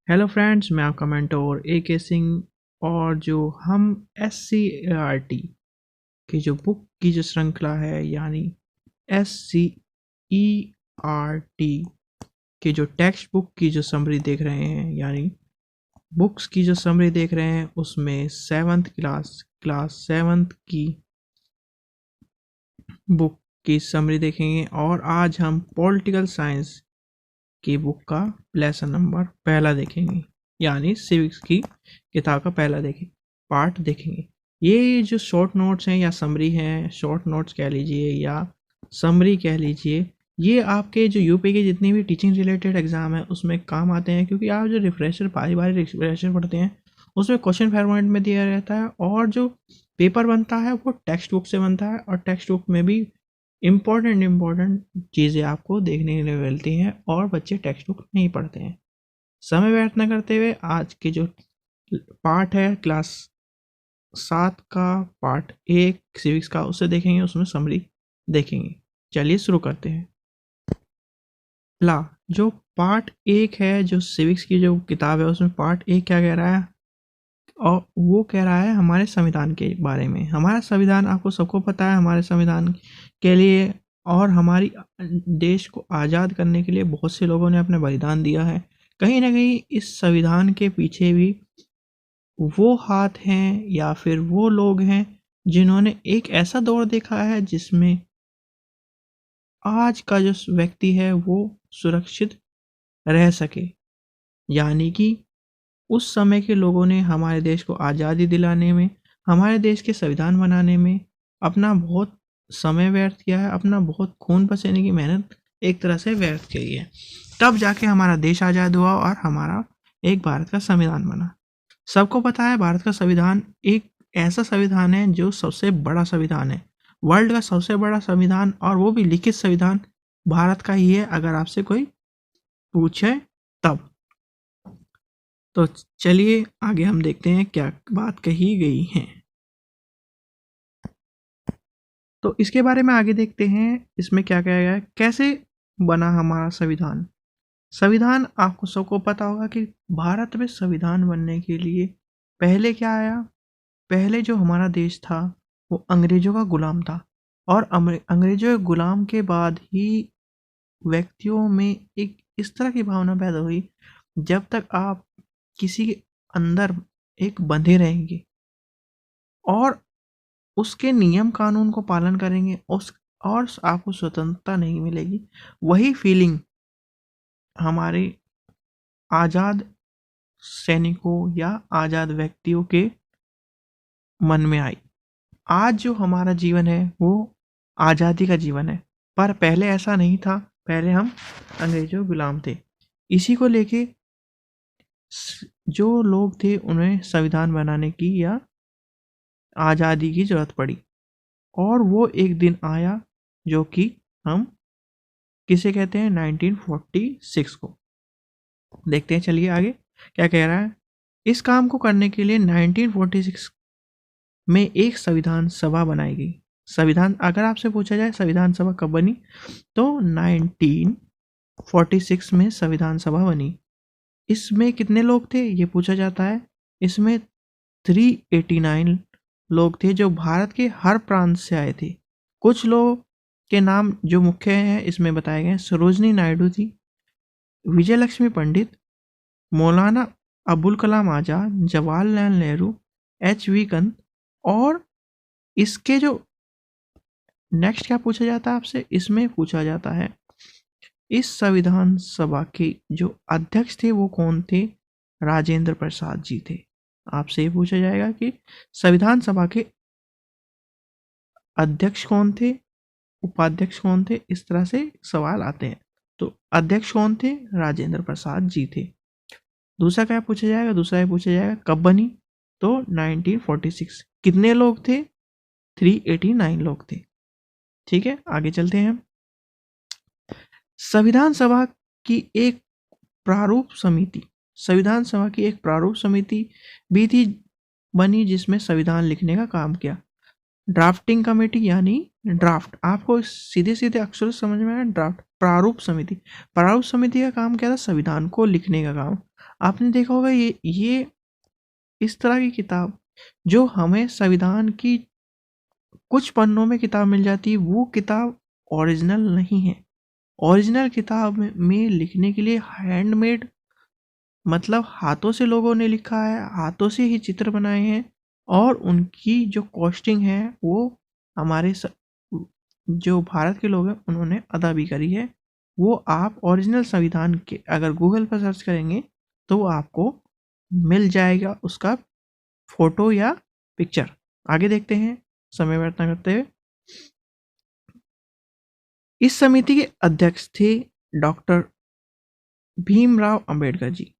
Hello friends, मैं आपका mentor A.K. Singh. और जो हम SCERT की जो बुक की जो श्रृंखला है, यानी SCERT की जो टेक्स्ट बुक की जो समरी देख रहे हैं, यानी बुक्स की जो समरी देख रहे हैं, उसमें क्लास 7th की बुक की समरी देखेंगे। और आज हम पॉलिटिकल साइंस की बुक का लेसन नंबर पहला देखेंगे, यानी सिविक्स की किताब का पहला पार्ट देखेंगे। ये जो शॉर्ट नोट्स हैं या समरी हैं, शॉर्ट नोट्स कह लीजिए या समरी कह लीजिए, ये आपके जो यूपी के जितने भी टीचिंग रिलेटेड एग्जाम है उसमें काम आते हैं, क्योंकि आप जो रिफ्रेशर बारी बारी रिफ्रेशर पढ़ते हैं उसमें क्वेश्चन फॉर्मेट में दिया रहता है, और जो पेपर बनता है वो टेक्स्ट बुक से बनता है, और टेक्स्ट बुक में भी इम्पोर्टेंट चीज़ें आपको देखने के लिए मिलती हैं, और बच्चे टेक्स्ट बुक नहीं पढ़ते हैं। समय व्यर्थ न करते हुए आज के जो पार्ट है क्लास 7 का पार्ट 1 सिविक्स का, उसे देखेंगे, उसमें समरी देखेंगे। चलिए शुरू करते हैं। ला जो पार्ट 1 है, जो सिविक्स की जो किताब है, उसमें पार्ट 1 क्या कह रहा है, और वो कह रहा है हमारे संविधान के बारे में। हमारा संविधान आपको सबको पता है, हमारे संविधान के लिए और हमारी देश को आज़ाद करने के लिए बहुत से लोगों ने अपना बलिदान दिया है। कहीं ना कहीं इस संविधान के पीछे भी वो हाथ हैं या फिर वो लोग हैं जिन्होंने एक ऐसा दौर देखा है जिसमें आज का जो व्यक्ति है वो सुरक्षित रह सके। यानी कि उस समय के लोगों ने हमारे देश को आज़ादी दिलाने में, हमारे देश के संविधान बनाने में अपना बहुत समय व्यर्थ किया है, अपना बहुत खून पसीने की मेहनत एक तरह से व्यर्थ की है। तब जाके हमारा देश आज़ाद हुआ और हमारा एक भारत का संविधान बना। सबको पता है भारत का संविधान एक ऐसा संविधान है जो सबसे बड़ा संविधान है, वर्ल्ड का सबसे बड़ा संविधान, और वो भी लिखित संविधान भारत का ही है, अगर आपसे कोई पूछे तब। तो चलिए आगे हम देखते हैं क्या बात कही गई है। तो इसके बारे में आगे देखते हैं, इसमें क्या कहा गया है, कैसे बना हमारा संविधान। संविधान आपको सबको पता होगा कि भारत में संविधान बनने के लिए पहले क्या आया। पहले जो हमारा देश था वो अंग्रेजों का गुलाम था, और अंग्रेजों के गुलाम के बाद ही व्यक्तियों में एक इस तरह की भावना पैदा हुई, जब तक आप किसी के अंदर एक बंधे रहेंगे और उसके नियम कानून को पालन करेंगे, उस और आपको स्वतंत्रता नहीं मिलेगी। वही फीलिंग हमारे आज़ाद सैनिकों या आज़ाद व्यक्तियों के मन में आई। आज जो हमारा जीवन है वो आज़ादी का जीवन है, पर पहले ऐसा नहीं था। पहले हम अंग्रेजों गुलाम थे। इसी को लेके जो लोग थे उन्हें संविधान बनाने की या आज़ादी की ज़रूरत पड़ी, और वो एक दिन आया जो कि हम किसे कहते हैं, 1946 को। देखते हैं, चलिए आगे क्या कह रहा है। इस काम को करने के लिए 1946 में एक संविधान सभा बनाई गई। संविधान, अगर आपसे पूछा जाए संविधान सभा कब बनी, तो 1946 में संविधान सभा बनी। इसमें कितने लोग थे ये पूछा जाता है। इसमें 389 लोग थे जो भारत के हर प्रांत से आए थे। कुछ लोग के नाम जो मुख्य हैं इसमें बताए गए, सरोजनी नायडू थी, विजय लक्ष्मी पंडित, मौलाना अबुल कलाम आज़ाद, जवाहरलाल नेहरू, HV कंत। और इसके जो नेक्स्ट क्या पूछा जाता है आपसे, इसमें पूछा जाता है इस संविधान सभा के जो अध्यक्ष थे वो कौन थे, राजेंद्र प्रसाद जी थे। आपसे ये पूछा जाएगा कि संविधान सभा के अध्यक्ष कौन थे, उपाध्यक्ष कौन थे, इस तरह से सवाल आते हैं। तो अध्यक्ष कौन थे, राजेंद्र प्रसाद जी थे। दूसरा क्या पूछा जाएगा, दूसरा ये पूछा जाएगा कब बनी, तो 1946। कितने लोग थे, 389 लोग थे। ठीक है, आगे चलते हैं। संविधान सभा की एक प्रारूप समिति, संविधान सभा की एक प्रारूप समिति भी थी बनी, जिसमें संविधान लिखने का काम किया। ड्राफ्टिंग कमेटी यानी ड्राफ्ट, आपको सीधे सीधे अक्षर समझ में आया, ड्राफ्ट। प्रारूप समिति, प्रारूप समिति का काम क्या था, संविधान को लिखने का काम। आपने देखा होगा ये इस तरह की किताब जो हमें संविधान की कुछ पन्नों में किताब मिल जाती है, वो किताब ओरिजिनल नहीं है। ओरिजिनल किताब में लिखने के लिए हैंडमेड, मतलब हाथों से लोगों ने लिखा है, हाथों से ही चित्र बनाए हैं, और उनकी जो कॉस्टिंग है वो हमारे जो भारत के लोग हैं उन्होंने अदा भी करी है। वो आप ओरिजिनल संविधान के अगर गूगल पर सर्च करेंगे तो आपको मिल जाएगा उसका फोटो या पिक्चर। आगे देखते हैं समय व्यर्थ न करते हुए। इस समिति के अध्यक्ष थे डॉक्टर भीमराव अंबेडकर जी।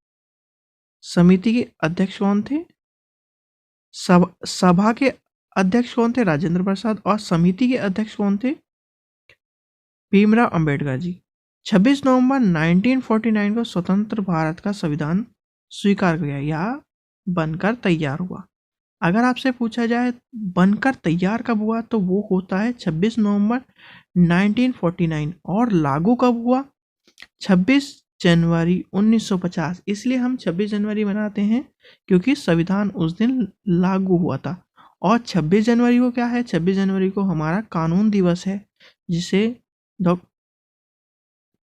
समिति के अध्यक्ष कौन थे? सभा के अध्यक्ष कौन थे? राजेंद्र प्रसाद। और समिति के अध्यक्ष कौन थे? भीमराव अंबेडकर जी। 26 नवंबर 1949 को स्वतंत्र भारत का संविधान स्वीकार किया या बनकर तैयार हुआ। अगर आपसे पूछा जाए बनकर तैयार कब हुआ तो वो होता है 26 नवंबर 1949। और लागू कब हुआ? 26 जनवरी 1950। इसलिए हम 26 जनवरी मनाते हैं क्योंकि संविधान उस दिन लागू हुआ था। और 26 जनवरी को क्या है? 26 जनवरी को हमारा कानून दिवस है, जिसे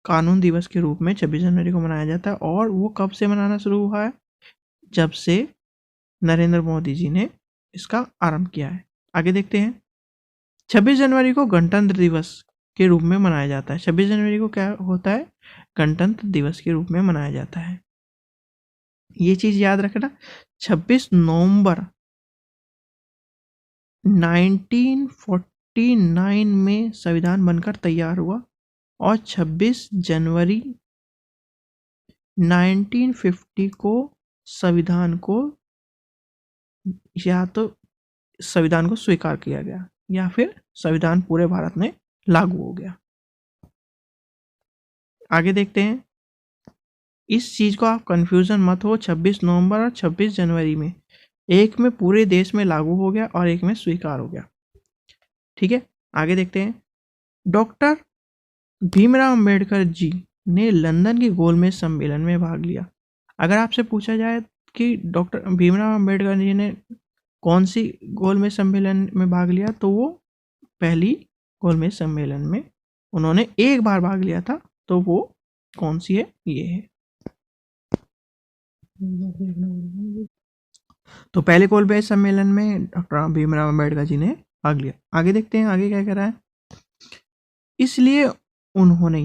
कानून दिवस के रूप में 26 जनवरी को मनाया जाता है। और वो कब से मनाना शुरू हुआ है? जब से नरेंद्र मोदी जी ने इसका आरंभ किया है। आगे देखते हैं। 26 जनवरी को गणतंत्र दिवस के रूप में मनाया जाता है। 26 जनवरी को क्या होता है? गणतंत्र दिवस के रूप में मनाया जाता है। ये चीज याद रखना। 26 नवंबर 1949 में संविधान बनकर तैयार हुआ और 26 जनवरी 1950 को संविधान को या तो संविधान को स्वीकार किया गया या फिर संविधान पूरे भारत में लागू हो गया। आगे देखते हैं। इस चीज को आप कंफ्यूजन मत हो। 26 नवंबर और 26 जनवरी में एक में पूरे देश में लागू हो गया और एक में स्वीकार हो गया। ठीक है, आगे देखते हैं। डॉक्टर भीमराव अंबेडकर जी ने लंदन के गोलमेज सम्मेलन में भाग लिया। अगर आपसे पूछा जाए कि डॉक्टर भीमराव अंबेडकर जी ने कौन सी गोलमेज सम्मेलन में भाग लिया, तो वो पहली गोलमेज सम्मेलन में उन्होंने एक बार भाग लिया था। तो वो कौन सी है? ये है। तो पहले गोलमेज सम्मेलन में डॉक्टर भीमराव अंबेडकर जी ने भाग लिया। आगे देखते हैं आगे क्या कह रहा है। इसलिए उन्होंने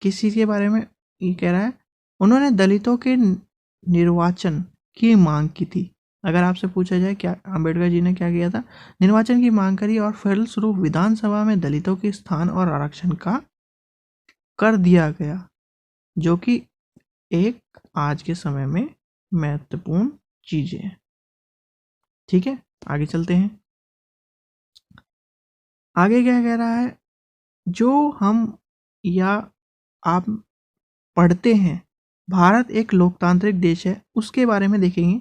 किसी के बारे में ये कह रहा है, उन्होंने दलितों के निर्वाचन की मांग की थी। अगर आपसे पूछा जाए क्या अंबेडकर जी ने क्या किया था? निर्वाचन की मांग करी और फलस्वरूप विधानसभा में दलितों के स्थान और आरक्षण का कर दिया गया, जो कि एक आज के समय में महत्वपूर्ण चीजें हैं। ठीक है, आगे चलते हैं। आगे क्या कह रहा है? जो हम या आप पढ़ते हैं भारत एक लोकतांत्रिक देश है, उसके बारे में देखेंगे।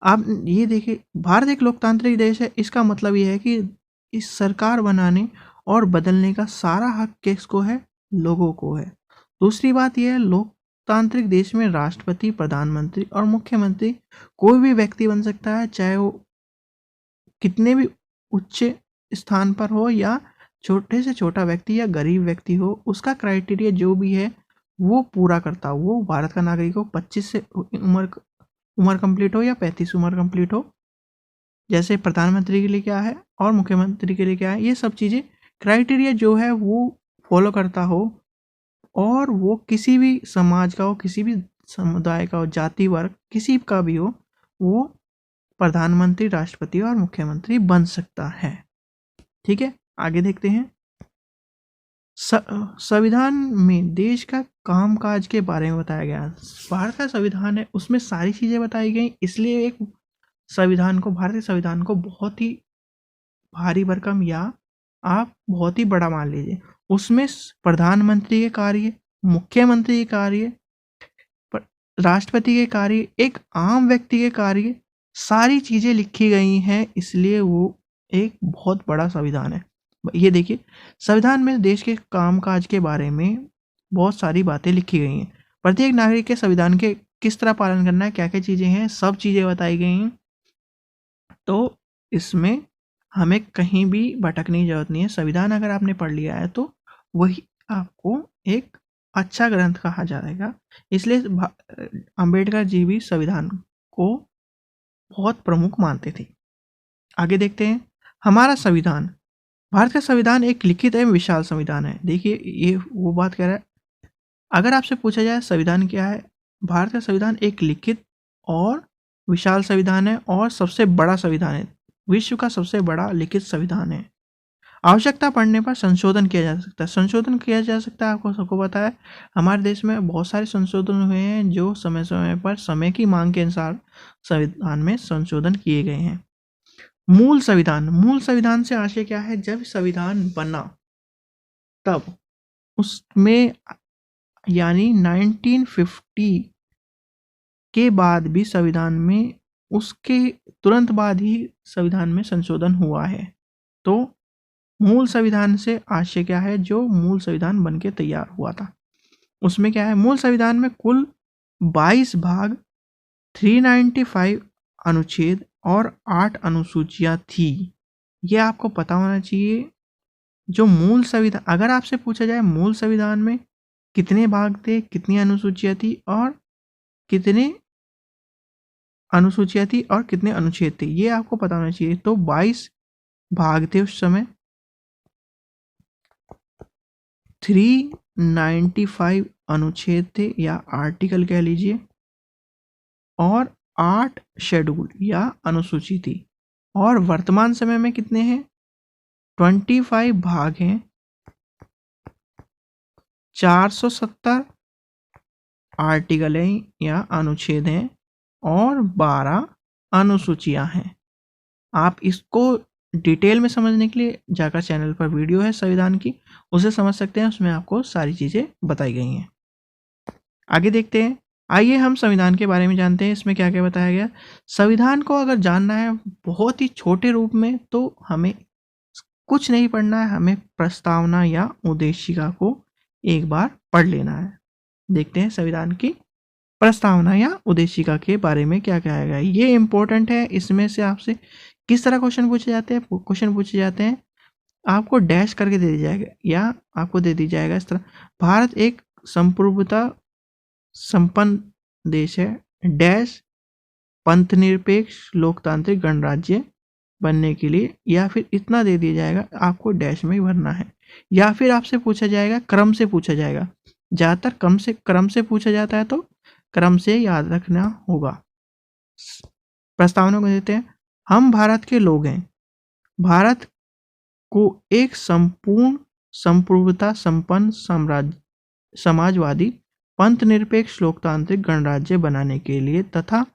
आप ये देखिए, भारत एक लोकतांत्रिक देश है, इसका मतलब ये है कि इस सरकार बनाने और बदलने का सारा हक किसको है? लोगों को है। दूसरी बात यह है, लोकतांत्रिक देश में राष्ट्रपति, प्रधानमंत्री और मुख्यमंत्री कोई भी व्यक्ति बन सकता है, चाहे वो कितने भी उच्च स्थान पर हो या छोटे से छोटा व्यक्ति या गरीब व्यक्ति हो। उसका क्राइटेरिया जो भी है वो पूरा करता हो। वो भारत का नागरिक हो, 25 से उम्र कंप्लीट हो या 35 उम्र कंप्लीट हो। जैसे प्रधानमंत्री के लिए क्या है और मुख्यमंत्री के लिए क्या है, ये सब चीज़ें क्राइटेरिया जो है वो फॉलो करता हो, और वो किसी भी समाज का हो, किसी भी समुदाय का हो, जाति वर्ग किसी का भी हो, वो प्रधानमंत्री, राष्ट्रपति और मुख्यमंत्री बन सकता है। ठीक है, आगे देखते हैं। संविधान में देश का कामकाज के बारे में बताया गया। भारत का संविधान है, उसमें सारी चीजें बताई गई, इसलिए एक संविधान को, भारतीय संविधान को बहुत ही भारी भरकम या आप बहुत ही बड़ा मान लीजिए। उसमें प्रधानमंत्री के कार्य, मुख्यमंत्री के कार्य, राष्ट्रपति के कार्य, एक आम व्यक्ति के कार्य, सारी चीजें लिखी गई हैं, इसलिए वो एक बहुत बड़ा संविधान है। ये देखिए, संविधान में देश के कामकाज के बारे में बहुत सारी बातें लिखी गई हैं। प्रत्येक नागरिक के संविधान के किस तरह पालन करना है, क्या क्या चीज़ें हैं, सब चीज़ें बताई गई हैं। तो इसमें हमें कहीं भी भटकने की जरूरत नहीं है। संविधान अगर आपने पढ़ लिया है तो वही आपको एक अच्छा ग्रंथ कहा जाएगा। इसलिए अंबेडकर जी भी संविधान को बहुत प्रमुख मानते थे। आगे देखते हैं। हमारा संविधान, भारत का संविधान एक लिखित एवं विशाल संविधान है। देखिए ये वो बात कह रहा है, अगर आपसे पूछा जाए संविधान क्या है, भारत का संविधान एक लिखित और विशाल संविधान है और सबसे बड़ा संविधान है, विश्व का सबसे बड़ा लिखित संविधान है। आवश्यकता पड़ने पर संशोधन किया जा सकता है। संशोधन किया जा सकता है, आपको सबको पता है हमारे देश में बहुत सारे संशोधन हुए हैं जो समय समय पर समय की मांग के अनुसार संविधान में संशोधन किए गए हैं। मूल संविधान, मूल संविधान से आशय क्या है, जब संविधान बना तब उसमें यानी 1950 के बाद भी संविधान में उसके तुरंत बाद ही संविधान में संशोधन हुआ है। तो मूल संविधान से आशय क्या है, जो मूल संविधान बन के तैयार हुआ था उसमें क्या है, मूल संविधान में कुल 22 भाग, 395 अनुच्छेद और 8 अनुसूचियां थी। ये आपको पता होना चाहिए। जो मूल संविधान, अगर आपसे पूछा जाए मूल संविधान में कितने भाग थे, कितनी अनुसूचियां थी और कितने अनुसूचियां थी और कितने अनुच्छेद थे, ये आपको पता होना चाहिए। तो 22 भाग थे उस समय, 395 अनुच्छेद थे या आर्टिकल कह लीजिए, और 8 शेड्यूल या अनुसूची थी। और वर्तमान समय में कितने हैं, 25 भाग हैं, 470 आर्टिकल हैं या अनुच्छेद हैं और 12 अनुसूचियां हैं। आप इसको डिटेल में समझने के लिए जाकर चैनल पर वीडियो है संविधान की, उसे समझ सकते हैं, उसमें आपको सारी चीज़ें बताई गई हैं। आगे देखते हैं। आइए हम संविधान के बारे में जानते हैं, इसमें क्या क्या बताया गया। संविधान को अगर जानना है बहुत ही छोटे रूप में तो हमें कुछ नहीं पढ़ना है, हमें प्रस्तावना या उद्देशिका को एक बार पढ़ लेना है। देखते हैं संविधान की प्रस्तावना या उद्देशिका के बारे में क्या कहा गया है। ये इंपॉर्टेंट है। इसमें से आपसे किस तरह क्वेश्चन पूछे जाते हैं, क्वेश्चन पूछे जाते हैं आपको डैश करके दे दिया जाएगा या आपको दे दी जाएगा इस तरह, भारत एक संप्रभुता संपन्न देश है, डैश पंथनिरपेक्ष लोकतांत्रिक गणराज्य बनने के लिए, या फिर इतना दे दिया जाएगा, आपको डैश में ही भरना है। या फिर आपसे पूछा जाएगा, क्रम से पूछा जाएगा, ज़्यादातर क्रम से पूछा जाता है तो क्रम से याद रखना होगा। प्रस्तावना को देते हैं। हम भारत के लोग हैं, भारत को एक संपूर्ण संप्रभुता संपन्न समाजवादी पंथ निरपेक्ष लोकतांत्रिक गणराज्य बनाने के लिए तथा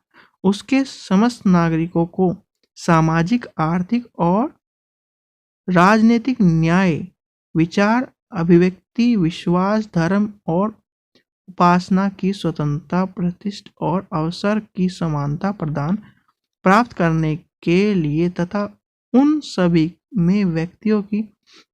उसके समस्त नागरिकों को सामाजिक, आर्थिक और राजनीतिक न्याय, विचार, अभिव्यक्ति, विश्वास, धर्म और उपासना की स्वतंत्रता, प्रतिष्ठा और अवसर की समानता प्रदान प्राप्त करने के लिए तथा उन सभी में व्यक्तियों की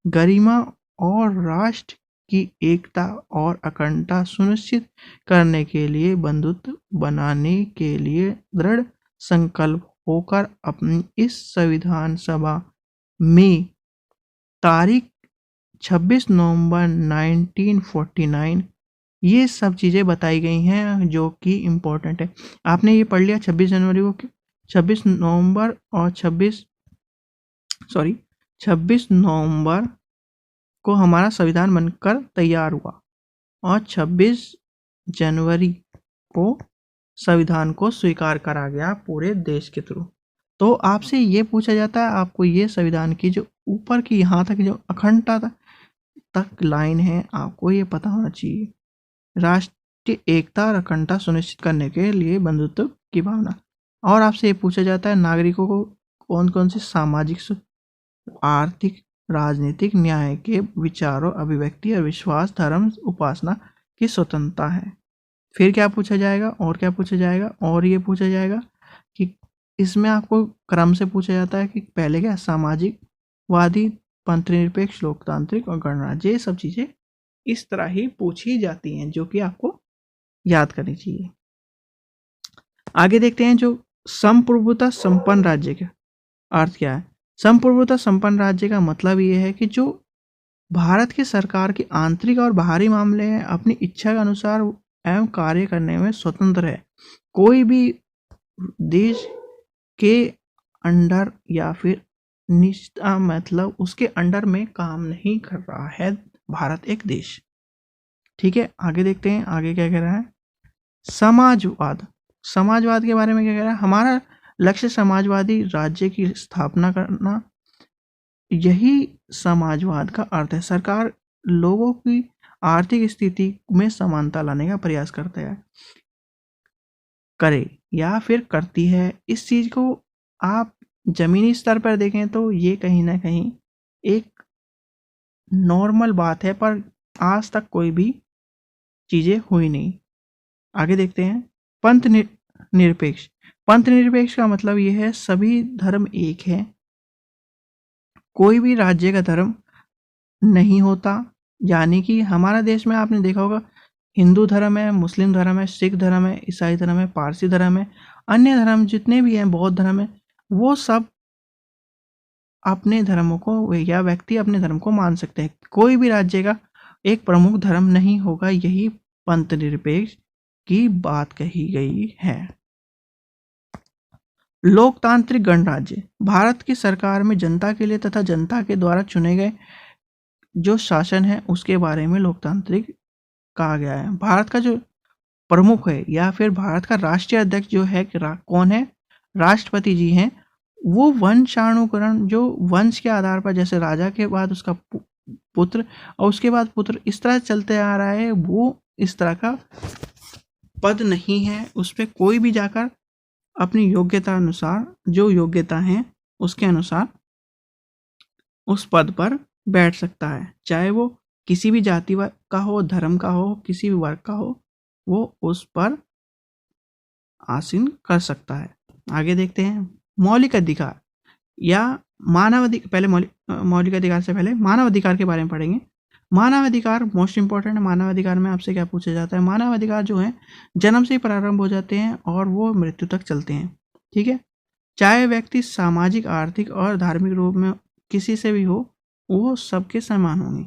गरिमा और राष्ट्र की एकता और अखंडता सुनिश्चित करने के लिए बंधुत्व बनाने के लिए दृढ़ संकल्प होकर अपनी इस संविधान सभा में तारीख 26 नवंबर 1949 ये सब चीज़ें बताई गई हैं जो कि इम्पोर्टेंट है। आपने ये पढ़ लिया 26 जनवरी को, 26 नवंबर और 26 नवंबर को हमारा संविधान बनकर तैयार हुआ और 26 जनवरी को संविधान को स्वीकार करा गया पूरे देश के थ्रू। तो आपसे ये पूछा जाता है, आपको ये संविधान की जो ऊपर की यहाँ तक जो अखंडता तक लाइन है आपको ये पता होना चाहिए। राष्ट्रीय एकता और अखंडता सुनिश्चित करने के लिए बंधुत्व की भावना। और आपसे ये पूछा जाता है नागरिकों को कौन कौन से सामाजिक, आर्थिक, राजनीतिक न्याय के विचारों, अभिव्यक्ति और विश्वास, धर्म, उपासना की स्वतंत्रता है। फिर क्या पूछा जाएगा और क्या पूछा जाएगा, और ये पूछा जाएगा कि इसमें आपको क्रम से पूछा जाता है कि पहले क्या, सामाजिक वादी, पंथनिरपेक्ष, लोकतांत्रिक और गणराज्य, ये सब चीज़ें इस तरह ही पूछी जाती हैं जो कि आपको याद करनी चाहिए। आगे देखते हैं जो संप्रभुता संपन्न राज्य का अर्थ क्या है। संप्रभुता संपन्न राज्य का मतलब ये है कि जो भारत की सरकार के आंतरिक और बाहरी मामले हैं अपनी इच्छा के अनुसार एवं कार्य करने में स्वतंत्र है। कोई भी देश के अंडर या फिर निष्ठा मतलब उसके अंडर में काम नहीं कर रहा है भारत एक देश। ठीक है, आगे देखते हैं आगे क्या कह रहा है। समाजवाद, समाजवाद के बारे में क्या कह रहा है। हमारा लक्ष्य समाजवादी राज्य की स्थापना करना, यही समाजवाद का अर्थ है। सरकार लोगों की आर्थिक स्थिति में समानता लाने का प्रयास करता है, करे या फिर करती है। इस चीज को आप जमीनी स्तर पर देखें तो ये कहीं ना कहीं एक नॉर्मल बात है, पर आज तक कोई भी चीजें हुई नहीं। आगे देखते हैं पंथ निरपेक्ष। पंथ निरपेक्ष का मतलब यह है सभी धर्म एक है, कोई भी राज्य का धर्म नहीं होता। यानी कि हमारा देश में आपने देखा होगा हिंदू धर्म है, मुस्लिम धर्म है, सिख धर्म है, ईसाई धर्म है, पारसी धर्म है, अन्य धर्म जितने भी हैं, बौद्ध धर्म है, वो सब अपने धर्मों को या व्यक्ति अपने धर्म को मान सकते हैं। कोई भी राज्य का एक प्रमुख धर्म नहीं होगा, यही पंथ निरपेक्ष की बात कही गई है। लोकतांत्रिक गणराज्य, भारत की सरकार में जनता के लिए तथा जनता के द्वारा चुने गए जो शासन है उसके बारे में लोकतांत्रिक कहा गया है। भारत का जो प्रमुख है या फिर भारत का राष्ट्रीय अध्यक्ष जो है कौन है, राष्ट्रपति जी हैं। वो वंशानुकरण, जो वंश के आधार पर, जैसे राजा के बाद उसका पुत्र और उसके बाद पुत्र, इस तरह चलते आ रहा है, वो इस तरह का पद नहीं है। उस पर कोई भी जाकर अपनी योग्यता अनुसार, जो योग्यता है उसके अनुसार उस पद पर बैठ सकता है, चाहे वो किसी भी जाति का हो, धर्म का हो, किसी भी वर्ग का हो, वो उस पर आसीन कर सकता है। आगे देखते हैं मौलिक अधिकार या मानव अधिकार। पहले मौलिक अधिकार से पहले मानव अधिकार के बारे में पढ़ेंगे। मानव अधिकार मोस्ट इंपॉर्टेंट है। मानव अधिकार में आपसे क्या पूछा जाता है। मानव अधिकार जो है जन्म से ही प्रारंभ हो जाते हैं और वो मृत्यु तक चलते हैं। ठीक है, चाहे व्यक्ति सामाजिक, आर्थिक और धार्मिक रूप में किसी से भी हो, वो सबके समान होंगे।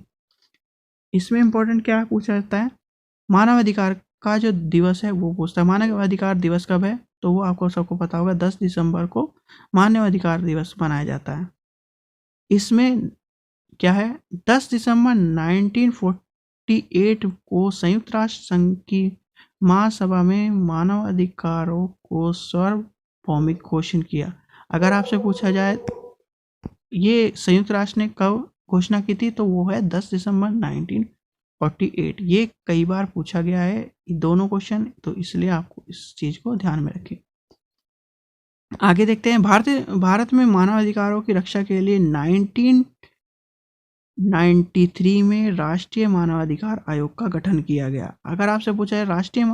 इसमें इंपॉर्टेंट क्या पूछा जाता है, मानव अधिकार का जो दिवस है वो पूछता है। मानव अधिकार दिवस कब है, तो वो आपको सबको पता होगा 10 दिसंबर को मानव अधिकार दिवस मनाया जाता है। इसमें क्या है, 10 दिसंबर 1948 को संयुक्त राष्ट्र संघ की महासभा में मानव अधिकारों को सार्वभौमिक घोषित किया। अगर आपसे पूछा जाए ये संयुक्त राष्ट्र ने कब घोषणा की थी, तो वो है 10 दिसंबर 1948। ये कई बार पूछा गया है दोनों क्वेश्चन, तो इसलिए आपको इस चीज को ध्यान में रखें। आगे देखते हैं भारत में मानव अधिकारों की रक्षा के लिए 1993 में राष्ट्रीय मानवाधिकार आयोग का गठन किया गया। अगर आपसे पूछा है राष्ट्रीय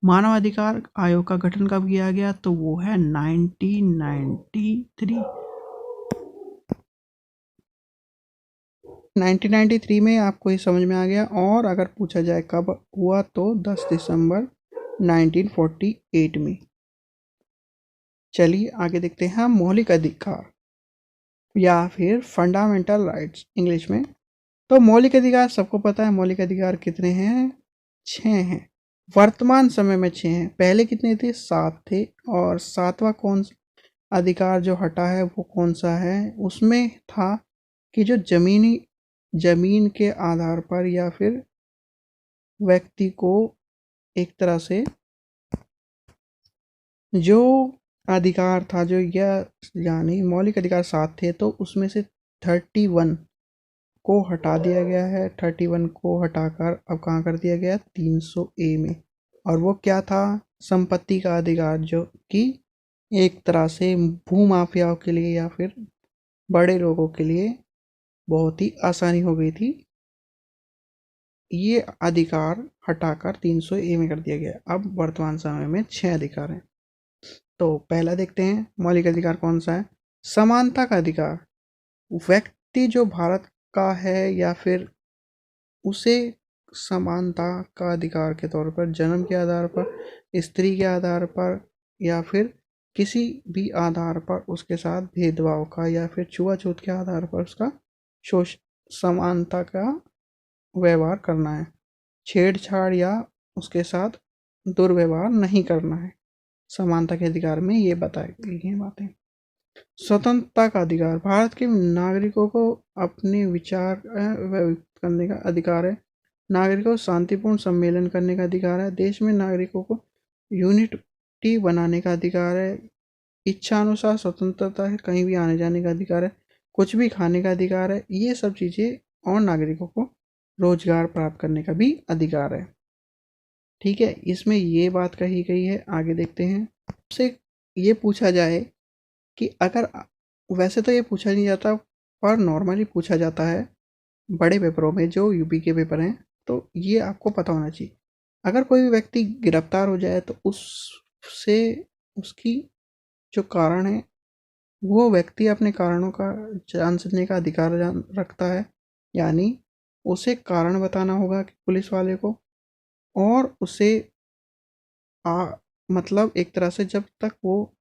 मानवाधिकार आयोग का गठन कब किया गया, तो वो है 1993। 1993 में आपको ये समझ में आ गया। और अगर पूछा जाए कब हुआ, तो 10 दिसंबर 1948 में। चलिए आगे देखते हैं मौलिक अधिकार या फिर फंडामेंटल राइट्स इंग्लिश में। तो मौलिक अधिकार सबको पता है, मौलिक अधिकार कितने हैं, 6 हैं। वर्तमान समय में 6 हैं, पहले कितने थे, 7 थे। और 7वां कौन अधिकार जो हटा है वो कौन सा है, उसमें था कि जो जमीन के आधार पर या फिर व्यक्ति को एक तरह से जो अधिकार था, जो यह यानी मौलिक अधिकार 7 थे, तो उसमें से 31 को हटा दिया गया है। 31 को हटाकर अब कहाँ कर दिया गया, 300A में। और वो क्या था, संपत्ति का अधिकार, जो कि एक तरह से भूमाफियाओं के लिए या फिर बड़े लोगों के लिए बहुत ही आसानी हो गई थी। ये अधिकार हटाकर 300A में कर दिया गया। अब वर्तमान समय में 6 अधिकार हैं। तो पहला देखते हैं मौलिक अधिकार कौन सा है, समानता का अधिकार। व्यक्ति जो भारत का है या फिर उसे समानता का अधिकार के तौर पर जन्म के आधार पर, स्त्री के आधार पर या फिर किसी भी आधार पर उसके साथ भेदभाव का या फिर छुआछूत के आधार पर उसका शोष समानता का व्यवहार करना है, छेड़छाड़ या उसके साथ दुर्व्यवहार नहीं करना है। समानता के अधिकार में ये बताई गई हैं बातें। स्वतंत्रता का अधिकार, भारत के नागरिकों को अपने विचार व्यक्त करने का अधिकार है। नागरिकों को शांतिपूर्ण सम्मेलन करने का अधिकार है। देश में नागरिकों को यूनिटी बनाने का अधिकार है। इच्छा अनुसार स्वतंत्रता है, कहीं भी आने जाने का अधिकार है, कुछ भी खाने का अधिकार है, ये सब चीज़ें। और नागरिकों को रोजगार प्राप्त करने का भी अधिकार है। ठीक है, इसमें ये बात कही गई है। आगे देखते हैं। आपसे ये पूछा जाए कि अगर, वैसे तो ये पूछा नहीं जाता पर नॉर्मली पूछा जाता है बड़े पेपरों में, जो यूपी के पेपर हैं, तो ये आपको पता होना चाहिए। अगर कोई भी व्यक्ति गिरफ्तार हो जाए तो उससे उसकी जो कारण है, वो व्यक्ति अपने कारणों का जान सकने का अधिकार रखता है। यानी उसे कारण बताना होगा कि पुलिस वाले को, और उसे मतलब एक तरह से जब तक वो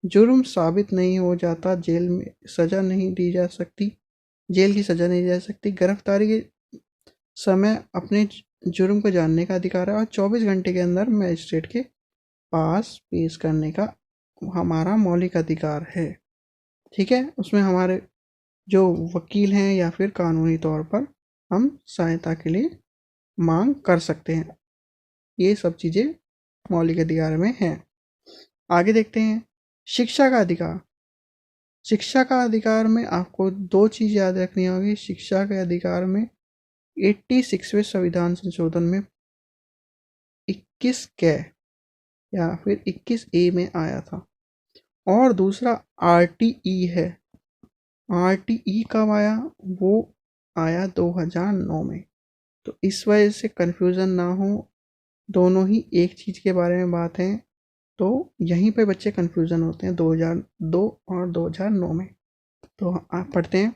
जुर्म साबित नहीं हो जाता, जेल में सज़ा नहीं दी जा सकती, जेल की सज़ा नहीं दी जा सकती। गिरफ्तारी के समय अपने जुर्म को जानने का अधिकार है और 24 घंटे के अंदर मजिस्ट्रेट के पास पेश करने का हमारा मौलिक अधिकार है। ठीक है, उसमें हमारे जो वकील हैं या फिर कानूनी तौर पर हम सहायता के लिए मांग कर सकते हैं। ये सब चीज़ें मौलिक अधिकार में हैं। आगे देखते हैं। शिक्षा का अधिकार। शिक्षा का अधिकार में आपको दो चीज़ याद रखनी होगी। शिक्षा के अधिकार में 86वें संविधान संशोधन में 21 कै या फिर 21A में आया था, और दूसरा RTE है। RTE कब आया? वो आया 2009 में। तो इस वजह से कन्फ्यूज़न ना हो, दोनों ही एक चीज़ के बारे में बात है, तो यहीं पे बच्चे कन्फ्यूज़न होते हैं 2002 और 2009 में। तो आप पढ़ते हैं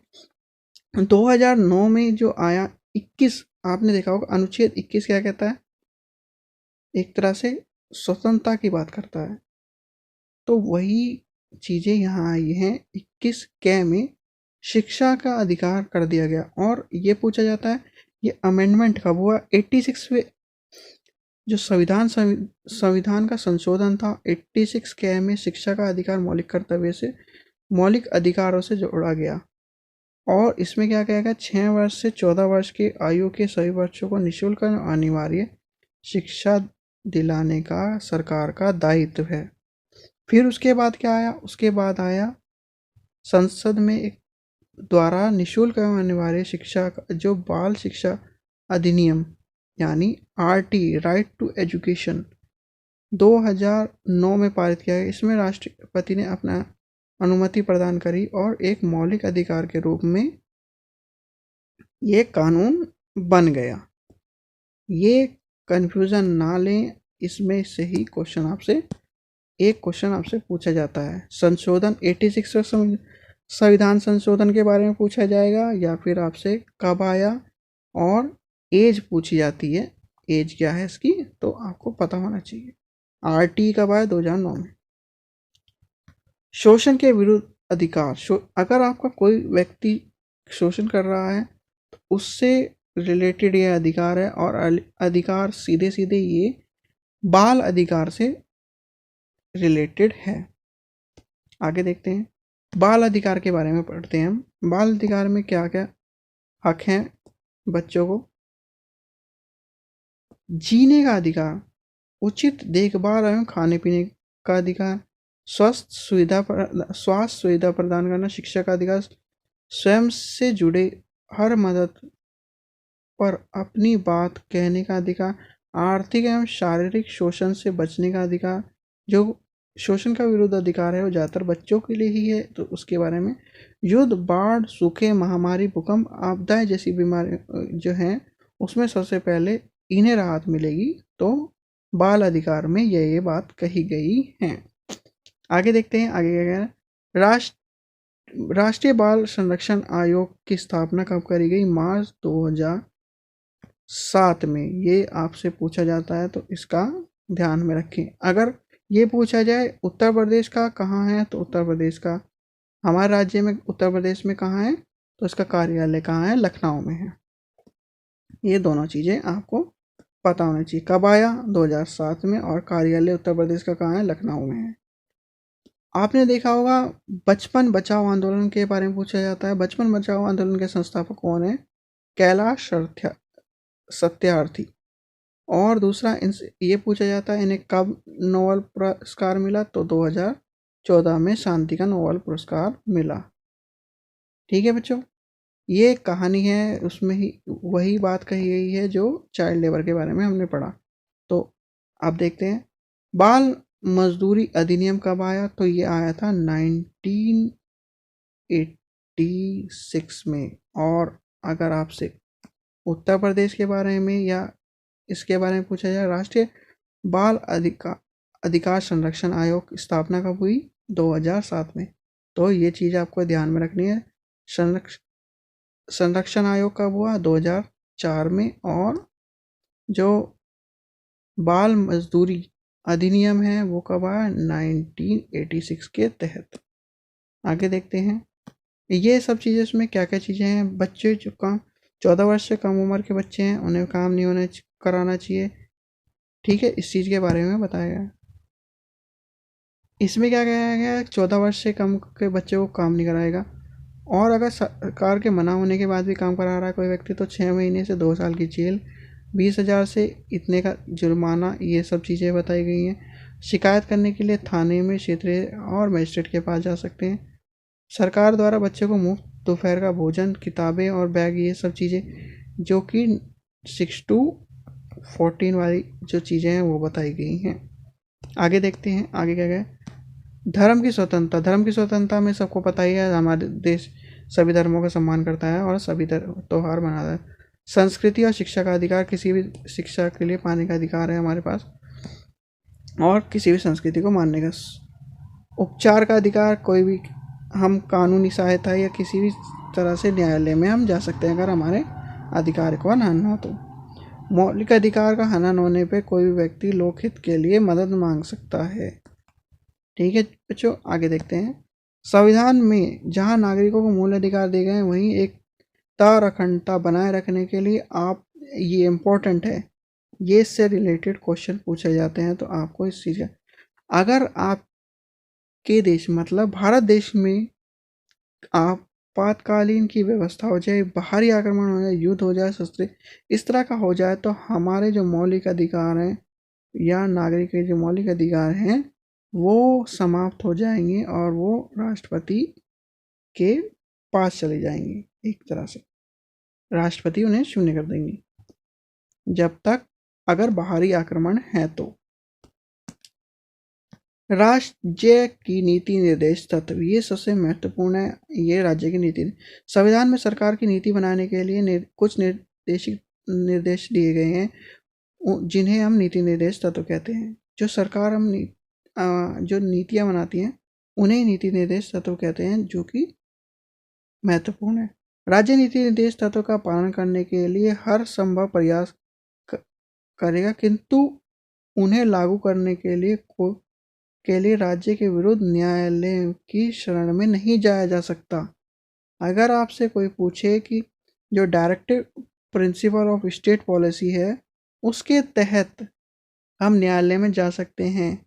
2009 में जो आया 21, आपने देखा होगा अनुच्छेद 21 क्या कहता है? एक तरह से स्वतंत्रता की बात करता है। तो वही चीज़ें यहाँ आई हैं 21 कै में। शिक्षा का अधिकार कर दिया गया। और ये पूछा जाता है ये अमेंडमेंट कब हुआ? 86वें जो संविधान का संशोधन था 86 कै में शिक्षा का अधिकार मौलिक कर्तव्य से, मौलिक अधिकारों से जोड़ा गया। और इसमें क्या कहा गया? 6 वर्ष से 14 वर्ष की आयु के सभी बच्चों को निःशुल्क और अनिवार्य शिक्षा दिलाने का सरकार का दायित्व है। फिर उसके बाद क्या आया? उसके बाद आया संसद में एक द्वारा निःशुल्क एवं अनिवार्य शिक्षा का जो बाल शिक्षा अधिनियम यानी RT, राइट टू एजुकेशन, 2009 में पारित किया गया। इसमें राष्ट्रपति ने अपना अनुमति प्रदान करी और एक मौलिक अधिकार के रूप में ये कानून बन गया। ये कन्फ्यूज़न ना लें, इसमें से ही क्वेश्चन आपसे पूछा जाता है। संशोधन 86 संविधान संशोधन के बारे में पूछा जाएगा, या फिर आपसे कब आया और एज पूछी जाती है, एज क्या है इसकी, तो आपको पता होना चाहिए। RT कब आया? 2009 में। शोषण के विरुद्ध अधिकार। अगर आपका कोई व्यक्ति शोषण कर रहा है तो उससे रिलेटेड ये अधिकार है, और अधिकार सीधे सीधे ये बाल अधिकार से रिलेटेड है। आगे देखते हैं। बाल अधिकार के बारे में पढ़ते हैं हम। बाल अधिकार में क्या क्या हक हैं बच्चों को? जीने का अधिकार, उचित देखभाल एवं खाने पीने का अधिकार, स्वास्थ्य सुविधा प्रदान करना, शिक्षा का अधिकार, स्वयं से जुड़े हर मदद पर अपनी बात कहने का अधिकार, आर्थिक एवं शारीरिक शोषण से बचने का अधिकार। जो शोषण का विरुद्ध अधिकार है वो ज़्यादातर बच्चों के लिए ही है, तो उसके बारे में युद्ध, बाढ़, सूखे, महामारी, भूकंप, आपदाएं जैसी बीमारी जो हैं उसमें सबसे पहले इन्हें राहत मिलेगी। तो बाल अधिकार में ये बात कही गई है। आगे देखते हैं। आगे क्या है? राष्ट्रीय बाल संरक्षण आयोग की स्थापना कब करी गई? मार्च 2007 में। ये आपसे पूछा जाता है तो इसका ध्यान में रखें। अगर ये पूछा जाए उत्तर प्रदेश का कहाँ है, तो उत्तर प्रदेश का हमारे राज्य में उत्तर प्रदेश में कहाँ है, तो इसका कार्यालय कहाँ है, लखनऊ में है। ये दोनों चीज़ें आपको पता होनी चाहिए। कब आया, 2007 में, और कार्यालय उत्तर प्रदेश का कहाँ है, लखनऊ में है। आपने देखा होगा बचपन बचाओ आंदोलन के बारे में पूछा जाता है। बचपन बचाओ आंदोलन के संस्थापक कौन है, कैलाश सत्यार्थी। और दूसरा इनसे ये पूछा जाता है इन्हें कब नोबेल पुरस्कार मिला, तो 2014 में शांति का नोबेल पुरस्कार मिला। ठीक है बच्चों, ये कहानी है, उसमें ही वही बात कही गई है जो चाइल्ड लेबर के बारे में हमने पढ़ा। तो आप देखते हैं बाल मजदूरी अधिनियम कब आया, तो ये आया था 1986 में। और अगर आपसे उत्तर प्रदेश के बारे में या इसके बारे में पूछा जाए, राष्ट्रीय बाल अधिकार संरक्षण आयोग की स्थापना कब हुई, 2007 में। तो ये चीज़ आपको ध्यान में रखनी है। संरक्षण आयोग कब हुआ, 2004 में। और जो बाल मजदूरी अधिनियम है वो कब आया, 1986 के तहत। आगे देखते हैं ये सब चीज़ें, इसमें क्या क्या चीज़ें हैं। बच्चे जो काम 14 वर्ष से कम उम्र के बच्चे हैं उन्हें काम नहीं होने कराना चाहिए। ठीक है, इस चीज़ के बारे में बताया गया। इसमें क्या कहा गया है, 14 वर्ष से कम के बच्चे को काम नहीं कराएगा। और अगर सरकार के मना होने के बाद भी काम करा रहा है कोई व्यक्ति, तो 6 महीने से 2 साल की जेल, 20,000 से इतने का जुर्माना, ये सब चीज़ें बताई गई हैं। शिकायत करने के लिए थाने में, क्षेत्रीय और मजिस्ट्रेट के पास जा सकते हैं। सरकार द्वारा बच्चों को मुफ्त दोपहर का भोजन, किताबें और बैग, ये सब चीज़ें जो कि 6 to 14 वाली जो चीज़ें हैं वो बताई गई हैं। आगे देखते हैं आगे क्या गया। धर्म की स्वतंत्रता। धर्म की स्वतंत्रता में सबको पता ही है, हमारे देश सभी धर्मों का सम्मान करता है और सभी त्यौहार मनाता है। संस्कृति और शिक्षा का अधिकार, किसी भी शिक्षा के लिए पाने का अधिकार है हमारे पास, और किसी भी संस्कृति को मानने का। उपचार का अधिकार, कोई भी हम कानूनी सहायता या किसी भी तरह से न्यायालय में हम जा सकते हैं अगर हमारे अधिकार को हनन हो तो। मौलिक अधिकार का हनन होने पर कोई भी व्यक्ति लोकहित के लिए मदद मांग सकता है। ठीक है बच्चों, आगे देखते हैं। संविधान में जहां नागरिकों को मूल अधिकार दिए गए हैं, वहीं एकता और अखंडता बनाए रखने के लिए आप, ये इम्पोर्टेंट है, ये इससे रिलेटेड क्वेश्चन पूछे जाते हैं। तो आपको इस चीज़ का, अगर आपके देश मतलब भारत देश में आपातकालीन की व्यवस्था हो जाए, बाहरी आक्रमण हो जाए, युद्ध हो जाए, शस्त्र इस तरह का हो जाए, तो हमारे जो मौलिक अधिकार हैं या नागरिक के जो मौलिक अधिकार हैं वो समाप्त हो जाएंगे और वो राष्ट्रपति के पास चले जाएंगे। एक तरह से राष्ट्रपति उन्हें शून्य कर देंगे जब तक अगर बाहरी आक्रमण है तो। राज्य की नीति निर्देश तत्व, ये सबसे महत्वपूर्ण है। ये राज्य की नीति, संविधान में सरकार की नीति बनाने के लिए कुछ निर्देश दिए गए हैं जिन्हें हम नीति निर्देश तत्व कहते हैं। जो सरकार हम जो नीतियाँ बनाती हैं उन्हें नीति निर्देश तत्व कहते हैं, जो कि महत्वपूर्ण है। राज्य नीति निर्देश तत्व का पालन करने के लिए हर संभव प्रयास करेगा, किंतु उन्हें लागू करने के लिए राज्य के विरुद्ध न्यायालय की शरण में नहीं जाया जा सकता। अगर आपसे कोई पूछे कि जो directive principle of state policy है उसके तहत हम न्यायालय में जा सकते हैं,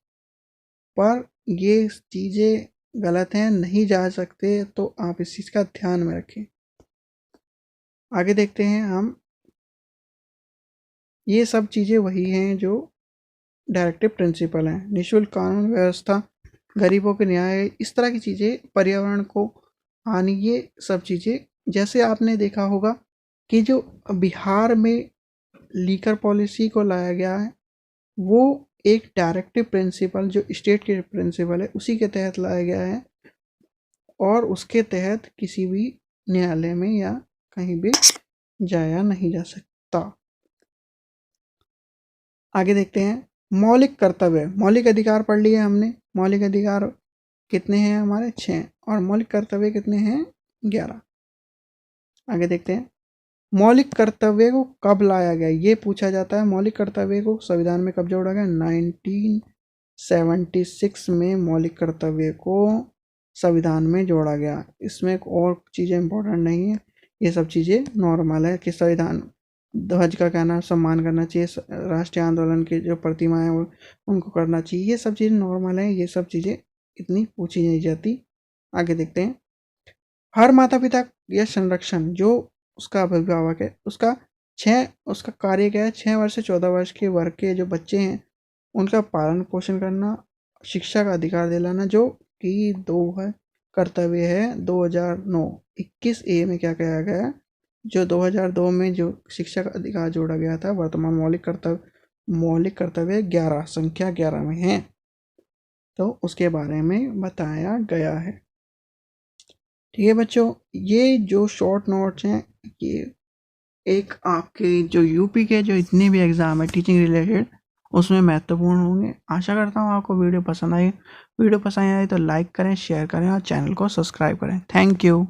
पर ये चीज़ें गलत हैं, नहीं जा सकते, तो आप इस चीज़ का ध्यान में रखें। आगे देखते हैं हम, ये सब चीज़ें वही हैं जो डायरेक्टिव प्रिंसिपल हैं। निःशुल्क कानून व्यवस्था, गरीबों के न्याय, इस तरह की चीज़ें, पर्यावरण को हानि, ये सब चीज़ें। जैसे आपने देखा होगा कि जो बिहार में लीकर पॉलिसी को लाया गया है वो एक डायरेक्टिव प्रिंसिपल जो स्टेट के प्रिंसिपल है उसी के तहत लाया गया है, और उसके तहत किसी भी न्यायालय में या कहीं भी जाया नहीं जा सकता। आगे देखते हैं मौलिक कर्तव्य। मौलिक अधिकार पढ़ लिए हमने। मौलिक अधिकार कितने हैं हमारे, 6, और मौलिक कर्तव्य कितने हैं, 11। आगे देखते हैं मौलिक कर्तव्य को कब लाया गया, ये पूछा जाता है। मौलिक कर्तव्य को संविधान में कब जोड़ा गया, 76 में मौलिक कर्तव्य को संविधान में जोड़ा गया। इसमें और चीज़ें इंपॉर्टेंट नहीं है, ये सब चीज़ें नॉर्मल है कि संविधान ध्वज का कहना सम्मान करना चाहिए, राष्ट्रीय आंदोलन की जो प्रतिमा है वो उनको करना चाहिए, ये सब चीज़ें नॉर्मल है, ये सब चीज़ें इतनी पूछी नहीं जाती। आगे देखते हैं। हर माता पिता या संरक्षण जो उसका अभिभावक है उसका कार्य क्या है, 6 वर्ष से 14 वर्ष के वर्ग के जो बच्चे हैं उनका पालन पोषण करना, शिक्षा का अधिकार दिलाना, जो कि दो है कर्तव्य है 2009 21A में क्या कहा गया है, जो 2002 में जो शिक्षा का अधिकार जोड़ा गया था, वर्तमान मौलिक कर्तव्य 11 संख्या 11 में है, तो उसके बारे में बताया गया है। ठीक है बच्चों, ये जो शॉर्ट नोट्स हैं ये एक आपके जो यूपी के जो इतने भी एग्ज़ाम है टीचिंग रिलेटेड उसमें महत्वपूर्ण होंगे। आशा करता हूँ आपको वीडियो पसंद आई तो लाइक करें, शेयर करें और चैनल को सब्सक्राइब करें। Thank you.